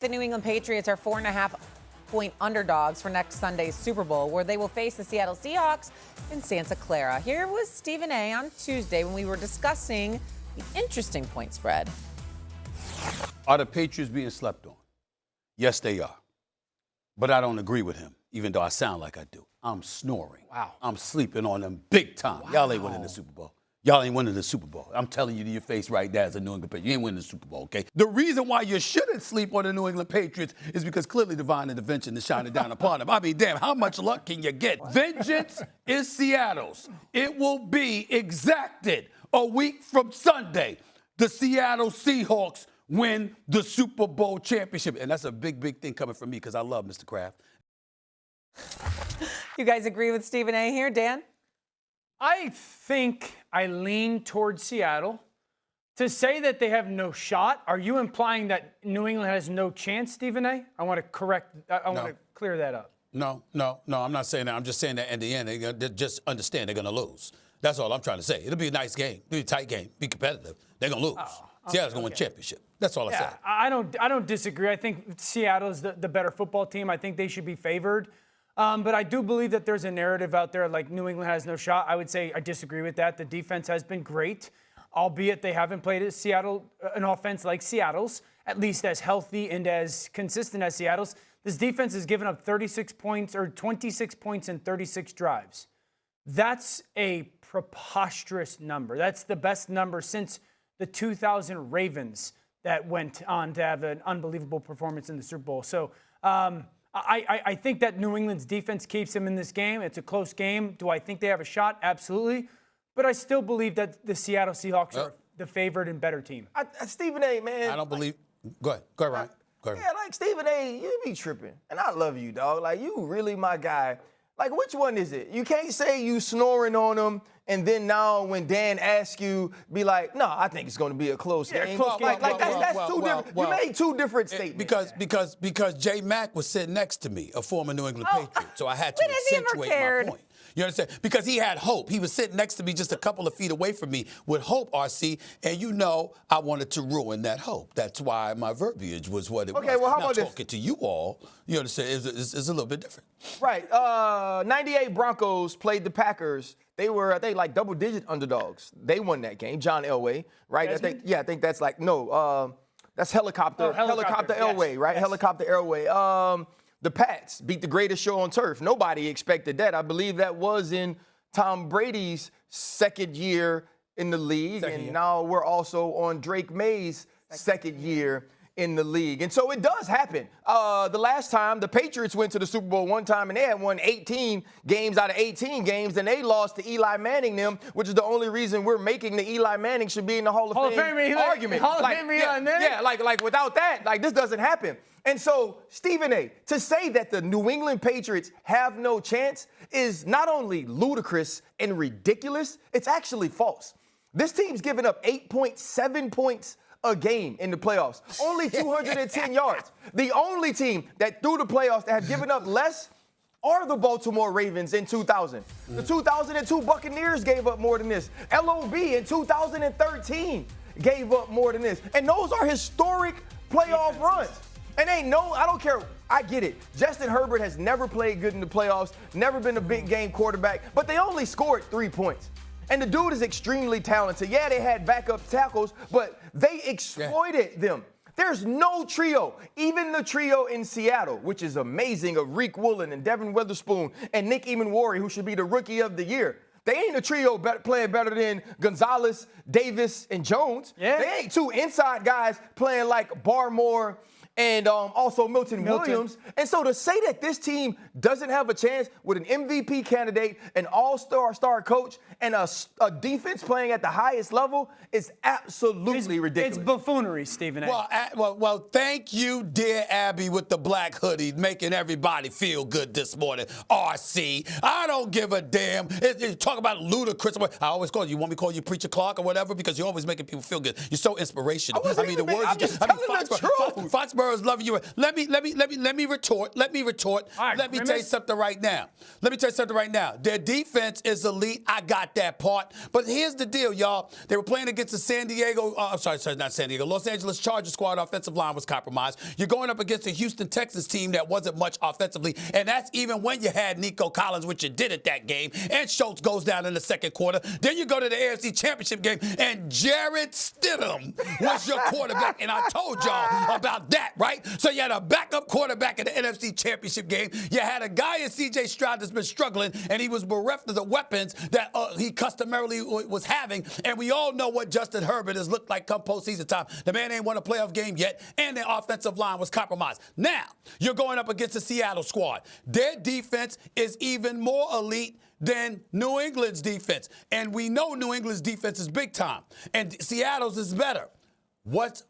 The New England Patriots are 4.5-point underdogs for next Sunday's Super Bowl, where they will face the Seattle Seahawks in Santa Clara. Here was Stephen A. on Tuesday when we were discussing the interesting point spread. Are the Patriots being slept on? Yes, they are. But I don't agree with him, even though I sound like I do. I'm snoring. Wow. I'm sleeping on them big time. Wow. Y'all ain't winning the Super Bowl. Y'all ain't winning the Super Bowl. I'm telling you to your face right now as a New England Patriot. You ain't winning the Super Bowl, okay? The reason why you shouldn't sleep on the New England Patriots is because clearly divine intervention is shining down upon them. I mean, damn, how much luck can you get? Vengeance is Seattle's. It will be exacted a week from Sunday. The Seattle Seahawks win the Super Bowl championship. And that's a big, big thing coming from me because I love Mr. Kraft. You guys agree with Stephen A. here, Dan? I think I lean towards Seattle. To say that they have no shot, are you implying that New England has no chance, Stephen A? I want to clear that up. No, I'm not saying that. I'm just saying that in the end, they just understand they're going to lose. That's all I'm trying to say. It'll be a nice game. It'll be a tight game. Be competitive. They're going to lose. Seattle's going to win championship. That's all I said. I don't disagree. I think Seattle is the better football team. I think they should be favored. But I do believe that there's a narrative out there like New England has no shot. I would say I disagree with that. The defense has been great, albeit they haven't played at Seattle an offense like Seattle's, at least as healthy and as consistent as Seattle's. This defense has given up 36 points or 26 points in 36 drives. That's a preposterous number. That's the best number since the 2000 Ravens that went on to have an unbelievable performance in the Super Bowl. So, I think that New England's defense keeps them in this game. It's a close game. Do I think they have a shot? Absolutely. But I still believe that the Seattle Seahawks are the favored and better team. Stephen A., man. I don't believe. Go ahead, Ryan. Go ahead. Yeah, like Stephen A., you be tripping. And I love you, dog. Like, you really my guy. Like, which one is it? You can't say you snoring on them, and then now when Dan asks you, be like, no, I think it's going to be a close game. That's two different. You made two different statements. Because J. Mack was sitting next to me, a former New England Patriot, so I had to accentuate my point. You understand? Because he had hope. He was sitting next to me just a couple of feet away from me with hope, RC, and you know I wanted to ruin that hope. That's why my verbiage was what it was. Okay, well, how about this? Talking to you all, you understand, is a little bit different. Right. 98 Broncos played the Packers. They were, I think, like double-digit underdogs. They won that game. John Elway, right? Desmond? I think that's like, that's Helicopter Elway, right? Yes. Helicopter Elway. The Pats beat the greatest show on turf. Nobody expected that. I believe that was in Tom Brady's second year in the league. Now we're also on Drake May's second year in the league. And so it does happen. The last time the Patriots went to the Super Bowl one time and they had won 18 games out of 18 games, and they lost to Eli Manning which is the only reason we're making the Eli Manning should be in the Hall of Fame argument. Hall of Fame Eli Manning? Yeah, like without that, like this doesn't happen. And so, Stephen A., to say that the New England Patriots have no chance is not only ludicrous and ridiculous, it's actually false. This team's given up 8.7 points a game in the playoffs, only 210 yards. The only team that through the playoffs that have given up less are the Baltimore Ravens in 2000. The 2002 Buccaneers gave up more than this. LOB in 2013 gave up more than this. And those are historic playoff runs. And I don't care. I get it. Justin Herbert has never played good in the playoffs, never been a big game quarterback, but they only scored 3 points. And the dude is extremely talented. Yeah, they had backup tackles, but they exploited them. There's no trio, even the trio in Seattle, which is amazing, of Reek Woolen and Devin Witherspoon and Nick Eamon-Warry, who should be the Rookie of the Year. They ain't a trio playing better than Gonzalez, Davis, and Jones. Yeah. They ain't two inside guys playing like Barmore and also Milton Williams. And so to say that this team doesn't have a chance with an MVP candidate, an all-star coach, and a defense playing at the highest level is absolutely ridiculous. It's buffoonery, Stephen A. Well, thank you, dear Abby, with the black hoodie, making everybody feel good this morning. RC, I don't give a damn. Talk about ludicrous. I always call you. Want me to call you Preacher Clark or whatever? Because you're always making people feel good. You're so inspirational. I'm just telling the truth. Foxborough's loving you. Let me retort. Let me retort. Right, let me tell you something right now. Their defense is elite. I got that part. But here's the deal, y'all. They were playing against the Los Angeles Chargers squad. Offensive line was compromised. You're going up against a Houston Texans team that wasn't much offensively, and that's even when you had Nico Collins, which you did at that game, and Schultz goes down in the second quarter. Then you go to the AFC Championship game, and Jarrett Stidham was your quarterback, and I told y'all about that, right? So you had a backup quarterback in the NFC Championship game. You had a guy in C.J. Stroud that's been struggling, and he was bereft of the weapons that he customarily was having, and we all know what Justin Herbert has looked like come postseason time. The man ain't won a playoff game yet, and their offensive line was compromised. Now, you're going up against the Seattle squad. Their defense is even more elite than New England's defense. And we know New England's defense is big time. And Seattle's is better. What's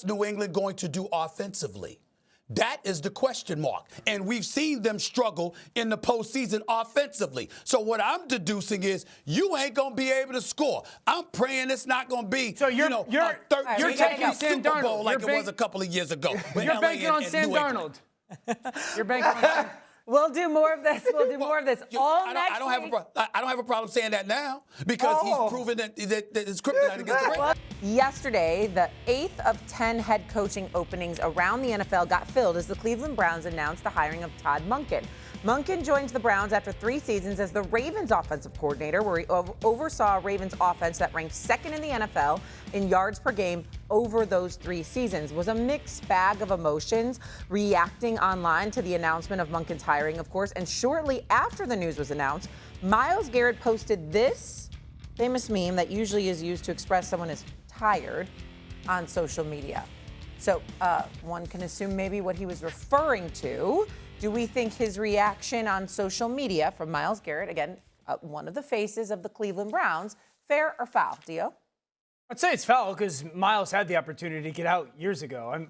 New England going to do offensively? That is the question mark. And we've seen them struggle in the postseason offensively. So what I'm deducing is you ain't going to be able to score. I'm praying it's not going to be, you're taking Sam Super Bowl Darnold. like it was a couple of years ago. You're banking on Sam Darnold. You're banking on Sam. We'll do more of this. We'll do more of this all next week. I don't have a problem saying that now because he's proven that his kryptonite against the Ravens. Yesterday, the 8th of 10 head coaching openings around the NFL got filled as the Cleveland Browns announced the hiring of Todd Monken. Monken joins the Browns after 3 seasons as the Ravens offensive coordinator, where he oversaw a Ravens offense that ranked second in the NFL in yards per game over those 3 seasons. Was a mixed bag of emotions reacting online to the announcement of Monken's hiring, of course. And shortly after the news was announced, Myles Garrett posted this famous meme that usually is used to express someone is tired on social media. So one can assume maybe what he was referring to. Do we think his reaction on social media from Myles Garrett, again, one of the faces of the Cleveland Browns, fair or foul? Dio? I'd say it's foul because Myles had the opportunity to get out years ago.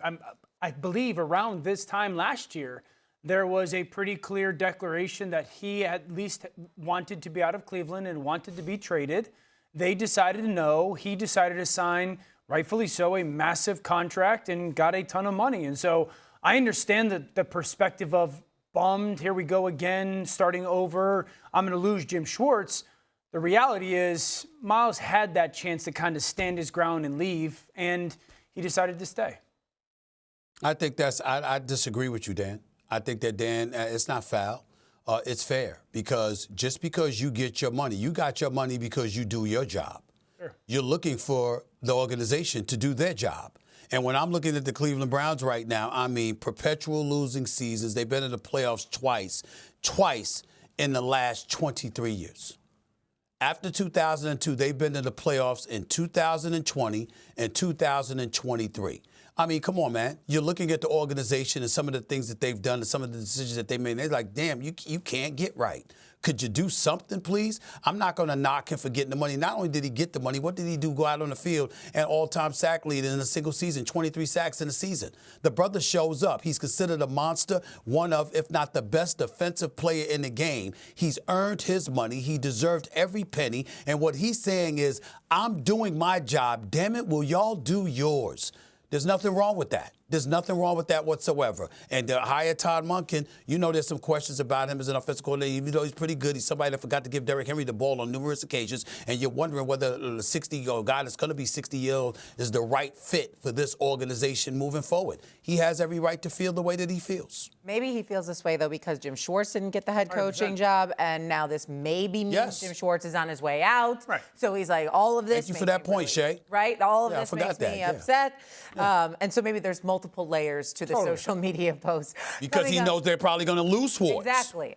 I believe around this time last year, there was a pretty clear declaration that he at least wanted to be out of Cleveland and wanted to be traded. They decided no. He decided to sign, rightfully so, a massive contract and got a ton of money. And so I understand the perspective of bummed, here we go again, starting over, I'm going to lose Jim Schwartz. The reality is Myles had that chance to kind of stand his ground and leave, and he decided to stay. I think I disagree with you, Dan. I think that, Dan, it's not foul. It's fair because just because you get your money, you got your money because you do your job. Sure. You're looking for the organization to do their job. And when I'm looking at the Cleveland Browns right now, I mean, perpetual losing seasons. They've been in the playoffs twice in the last 23 years. After 2002, they've been in the playoffs in 2020 and 2023. I mean, come on, man. You're looking at the organization and some of the things that they've done and some of the decisions that they made. And they're like, damn, you can't get right. Could you do something, please? I'm not going to knock him for getting the money. Not only did he get the money, what did he do? Go out on the field and all-time sack leader in a single season, 23 sacks in a season. The brother shows up. He's considered a monster, one of, if not the best defensive player in the game. He's earned his money. He deserved every penny. And what he's saying is, I'm doing my job. Damn it, will y'all do yours? There's nothing wrong with that. There's nothing wrong with that whatsoever. And to hire Todd Monken, you know there's some questions about him as an offensive coordinator. Even though he's pretty good, he's somebody that forgot to give Derrick Henry the ball on numerous occasions. And you're wondering whether the 60-year-old guy that's going to be 60-year-old is the right fit for this organization moving forward. He has every right to feel the way that he feels. Maybe he feels this way, though, because Jim Schwartz didn't get the head coaching job, and now this maybe means Jim Schwartz is on his way out. Right. So he's like, all of this. Thank you for that point, Shae. Right? All of this makes me upset. Yeah. And so maybe there's multiple layers to the social media posts. Because he knows they're probably going to lose Schwartz.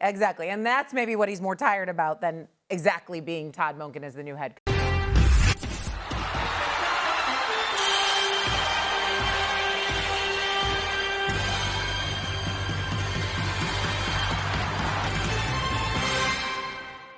Exactly. And that's maybe what he's more tired about than exactly being Todd Monken as the new head coach.